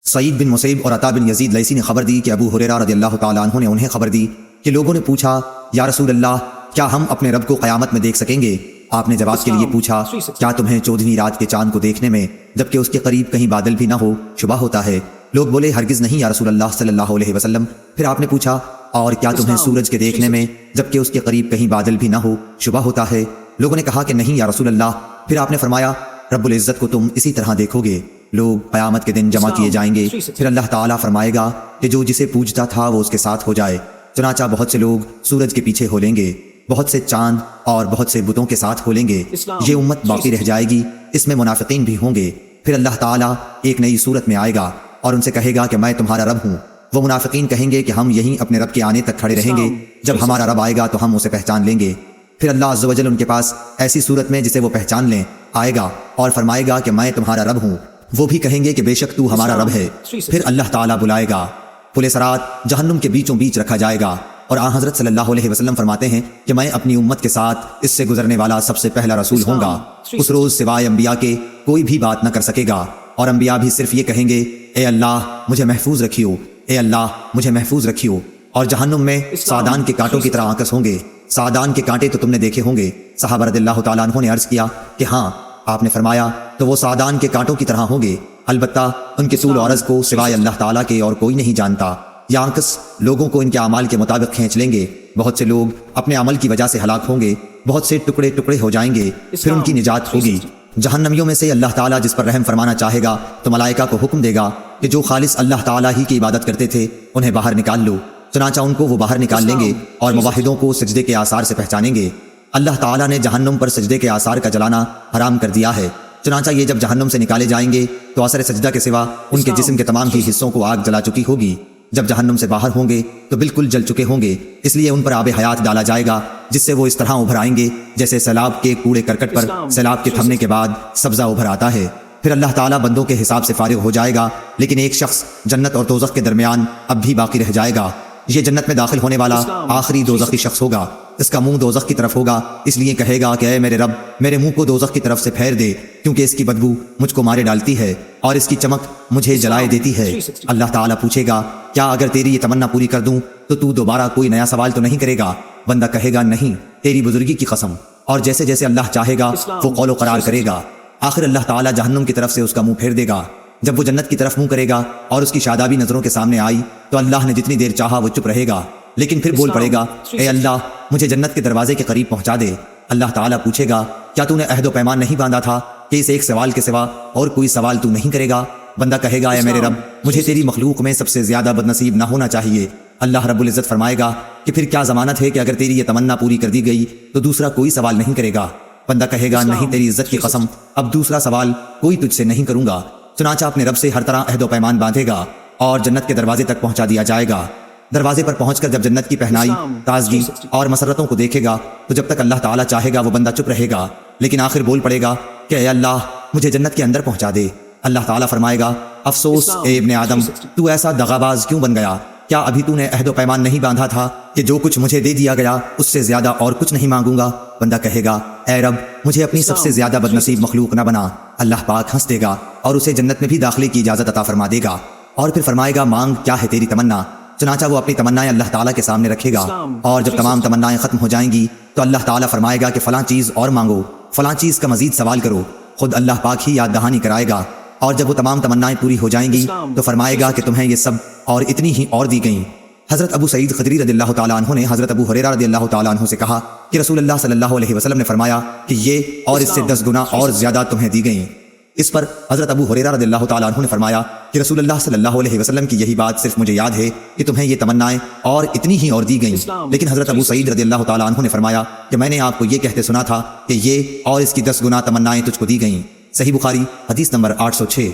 سعید بن مسیب اور عطا بن یزید لیثی نے خبر دی کہ ابو ہریرہ رضی اللہ تعالیٰ عنہ نے انہیں خبر دی کہ لوگوں نے پوچھا یا رسول اللہ کیا ہم اپنے رب کو قیامت میں دیکھ سکیں گے؟ آپ نے جواب کے لیے پوچھا کیا تمہیں 14ویں رات کے چاند کو دیکھنے میں جبکہ اس کے قریب کہیں بادل بھی نہ ہو شبہ ہوتا ہے؟ لوگ بولے ہرگز نہیں یا رسول اللہ صلی اللہ علیہ وسلم۔ پھر آپ نے پوچھا اور کیا تمہیں سورج کے دیکھنے میں جبکہ اس کے قریب کہیں بادل بھی نہ ہو شبہ ہوتا ہے؟ لوگوں نے کہا کہ نہیں یا رسول اللہ۔ پھر آپ نے فرمایا رب العزت کو تم اسی طرح دیکھو گے، لوگ قیامت کے دن جمع کیے جائیں گے، پھر اللہ تعالیٰ فرمائے گا کہ جو جسے پوجتا تھا وہ اس کے ساتھ ہو جائے۔ چنانچہ بہت سے لوگ سورج کے پیچھے ہو لیں گے، بہت سے چاند اور بہت سے بتوں کے ساتھ ہو لیں گے، یہ امت باقی رہ جائے گی، اس میں منافقین بھی ہوں گے۔ پھر اللہ تعالیٰ ایک نئی صورت میں آئے گا اور ان سے کہے گا کہ میں تمہارا رب ہوں۔ وہ منافقین کہیں گے کہ ہم یہیں اپنے رب کے آنے تک کھڑے رہیں گے، جب ہمارا رب آئے گا تو ہم اسے پہچان لیں گے۔ پھر اللہ عز و جل ان کے پاس ایسی صورت میں جسے وہ پہچان لیں آئے گا اور فرمائے گا کہ میں تمہارا رب ہوں۔ وہ بھی کہیں گے کہ بے شک تو ہمارا رب ہے۔ پھر اللہ تعالیٰ بلائے گا، پل صراط جہنم کے بیچوں بیچ رکھا جائے گا، اور آن حضرت صلی اللہ علیہ وسلم فرماتے ہیں کہ میں اپنی امت کے ساتھ اس سے گزرنے والا سب سے پہلا رسول ہوں گا۔ اس روز سوائے انبیاء کے کوئی بھی بات نہ کر سکے گا، اور انبیاء بھی صرف یہ کہیں گے اے اللہ مجھے محفوظ رکھیو، اے اللہ مجھے محفوظ رکھیو۔ اور جہنم میں سعدان کے کانٹوں کی طرح آکس ہوں گے۔ سعدان کے کانٹے تو تم نے دیکھے ہوں گے۔ صحابہ رضی اللہ تعالیٰ عنہ نے عرض کیا کہ ہاں۔ آپ نے فرمایا تو وہ سعدان کے کانٹوں کی طرح ہوں گے، البتہ ان کے طول و عرض کو سوائے اللہ تعالیٰ کے اور کوئی نہیں جانتا۔ یہ آنکس لوگوں کو ان کے اعمال کے مطابق کھینچ لیں گے۔ بہت سے لوگ اپنے عمل کی وجہ سے ہلاک ہوں گے، بہت سے ٹکڑے ٹکڑے ہو جائیں گے، پھر ان کی نجات ہوگی۔ جہنمیوں میں سے اللہ تعالیٰ جس پر رحم فرمانا چاہے گا تو ملائکہ کو حکم دے گا کہ جو خالص اللہ تعالیٰ ہی کی عبادت کرتے تھے انہیں باہر نکال لو۔ چنانچہ ان کو وہ باہر نکال لیں گے اور موحدوں کو سجدے کے آثار سے پہچانیں گے۔ اللہ تعالیٰ نے جہنم پر سجدے کے آثار کا جلانا حرام کر دیا ہے۔ چنانچہ یہ جب جہنم سے نکالے جائیں گے تو اثر سجدہ کے سوا ان کے جسم کے تمام ہی حصوں کو آگ جلا چکی ہوگی۔ جب جہنم سے باہر ہوں گے تو بالکل جل چکے ہوں گے، اس لیے ان پر آب حیات ڈالا جائے گا جس سے وہ اس طرح ابھر آئیں گے جیسے سیلاب کے کوڑے کرکٹ پر سیلاب کے تھمنے کے بعد سبزہ ابھر آتا ہے۔ پھر اللہ تعالیٰ بندوں کے حساب سے فارغ ہو جائے گا، لیکن ایک شخص جنت اور دوزخ کے درمیان اب بھی باقی رہ جائے گا۔ یہ جنت میں داخل ہونے والا آخری دوزخی شخص ہوگا۔ اس کا منہ دوزخ کی طرف ہوگا، اس لیے کہے گا کہ اے میرے رب میرے منہ کو دوزخ کی طرف سے پھیر دے، کیونکہ اس کی بدبو مجھ کو مارے ڈالتی ہے اور اس کی چمک مجھے جلائے دیتی ہے۔ اللہ تعالیٰ پوچھے گا کیا اگر تیری یہ تمنا پوری کر دوں تو دوبارہ کوئی نیا سوال تو نہیں کرے گا؟ بندہ کہے گا نہیں، تیری بزرگی کی قسم، اور جیسے جیسے اللہ چاہے گا وہ قول و قرار کرے گا۔ آخر اللہ تعالیٰ جہنم کی طرف سے اس کا منہ پھیر دے گا۔ جب وہ جنت کی طرف منہ کرے گا اور اس کی شادابی نظروں کے سامنے آئی تو اللہ نے جتنی دیر چاہا وہ چپ رہے گا، لیکن پھر بول پڑے گا اے اللہ مجھے جنت کے دروازے کے قریب پہنچا دے۔ اللہ تعالیٰ پوچھے گا کیا تو نے عہد و پیمان نہیں باندھا تھا کہ اس ایک سوال کے سوا اور کوئی سوال تو نہیں کرے گا؟ بندہ کہے گا اے میرے رب مجھے تیری مخلوق میں سب سے زیادہ بدنصیب نہ ہونا چاہیے۔ اللہ رب العزت فرمائے گا کہ پھر کیا ضمانت ہے کہ اگر تیری یہ تمنا پوری کر دی گئی تو دوسرا کوئی سوال نہیں کرے گا؟ بندہ کہے گا نہیں تیری عزت کی قسم، اب دوسرا سوال کوئی تجھ سے نہیں کروں گا۔ چنانچہ اپنے رب سے ہر طرح عہد و پیمان باندھے گا اور جنت کے دروازے تک پہنچا دیا جائے گا۔ دروازے پر پہنچ کر جب جنت کی پہنائی، تازگی اور مسرتوں کو دیکھے گا تو جب تک اللہ تعالیٰ چاہے گا وہ بندہ چپ رہے گا، لیکن آخر بول پڑے گا کہ اے اللہ مجھے جنت کے اندر پہنچا دے۔ اللہ تعالیٰ فرمائے گا افسوس اے ابن آدم، تو ایسا دغاباز کیوں بن گیا؟ کیا ابھی تو نے عہد و پیمان نہیں باندھا تھا کہ جو کچھ مجھے دے دیا گیا اس سے زیادہ اور کچھ نہیں مانگوں گا؟ بندہ کہے گا اے رب مجھے اپنی سب سے زیادہ بدنصیب مخلوق نہ بنا۔ اللہ پاک ہنس دے گا اور اسے جنت میں بھی داخلے کی اجازت عطا فرما دے گا، اور پھر فرمائے گا مانگ کیا ہے تیری تمنا؟ چنانچہ وہ اپنی تمنائیں اللہ تعالیٰ کے سامنے رکھے گا، اور جب تمام تمنائیں ختم ہو جائیں گی تو اللہ تعالیٰ فرمائے گا کہ فلاں چیز اور مانگو، فلاں چیز کا مزید سوال کرو۔ خود اللہ پاک ہی یاد دہانی کرائے گا، اور جب وہ تمام تمنائیں پوری ہو جائیں گی تو فرمائے گا کہ تمہیں یہ سب اور اتنی ہی اور دی گئیں۔ حضرت ابو سعید خدری رضی اللہ تعالیٰ عنہ نے حضرت ابو ہریرہ رضی اللہ تعالیٰ عنہ سے کہا کہ رسول اللہ صلی اللہ علیہ وسلم نے فرمایا کہ یہ اور اس سے 10 گنا اور زیادہ تمہیں دی گئیں۔ اس پر حضرت ابو ہریرہ رضی اللہ تعالیٰ عنہ نے فرمایا کہ رسول اللہ صلی اللہ علیہ وسلم کی یہی بات صرف مجھے یاد ہے کہ تمہیں یہ تمنائیں اور اتنی ہی اور دی گئیں، لیکن حضرت ابو سعید رضی اللہ تعالیٰ عنہ نے فرمایا کہ میں نے آپ کو یہ کہتے سنا تھا کہ یہ اور اس کی 10 گنا تمنائیں تجھ کو دی گئیں۔ صحیح بخاری حدیث نمبر 806۔